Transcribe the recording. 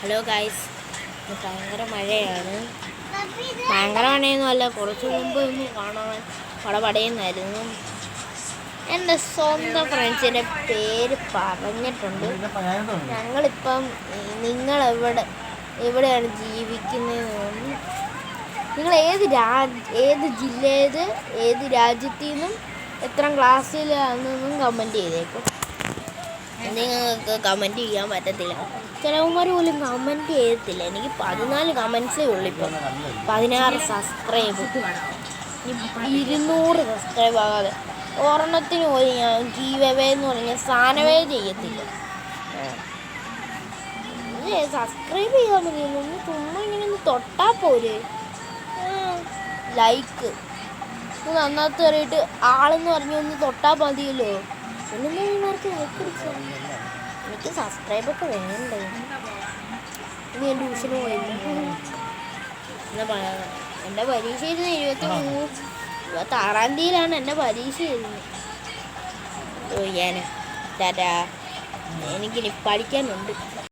Hello guys, ഭയങ്കര മഴയാണ്. ഭയങ്കര മഴയൊന്നുമല്ല, കുറച്ച് മുമ്പ് ഒന്ന് കാണാൻ പടപടയുന്നായിരുന്നു. എൻ്റെ സ്വന്തം ഫ്രണ്ട്സിൻ്റെ പേര് പറഞ്ഞിട്ടുണ്ട്. ഞങ്ങളിപ്പം എവിടെയാണ് ജീവിക്കുന്നതെന്നും നിങ്ങൾ ഏത് ജില്ലയിൽ ഏത് രാജ്യത്തു നിന്നും എത്ര ക്ലാസ്സിലാണെന്നും കമൻറ്റ് ചെയ്തേക്കും. നിങ്ങൾക്ക് കമൻറ്റ് ചെയ്യാൻ പറ്റത്തില്ല, ചിലവന്മാർ പോലും കമൻറ്റ് ചെയ്യത്തില്ല. എനിക്ക് 14 കമൻറ്റ്സേ ഉള്ളൂ. ഇപ്പം 16 സബ്സ്ക്രൈബ്, 200 സബ്സ്ക്രൈബ് ആകാതെ ഒരെണ്ണത്തിന് പോയി ഞാൻ ഗീവവേ എന്ന് പറഞ്ഞാൽ സാധനമേ ചെയ്യത്തില്ല. സബ്സ്ക്രൈബ് ചെയ്യാൻ മതിയല്ലോ, ഒന്ന് ചുമ്മാ ഇങ്ങനെ ഒന്ന് തൊട്ടാൽ പോരെ. ലൈക്ക് നന്നായിട്ട് കയറിയിട്ട് ആളെന്ന് പറഞ്ഞ് ഒന്ന് തൊട്ടാൽ മതിയല്ലോ. ഒന്നിമാർക്ക് ലൈക്ക് അടിച്ചു. എനിക്ക് സബ്സ്ക്രൈബൊക്കെ വേണ്ടേ. ഇനി ഞാൻ ട്യൂഷന് പോയില്ല. എൻ്റെ പരീക്ഷ ഇരുന്ന് 26-ാം തീയതിയിലാണ് എൻ്റെ പരീക്ഷ ഇരുന്നത്. ഞാൻ എനിക്കിനി പഠിക്കാനുണ്ട്.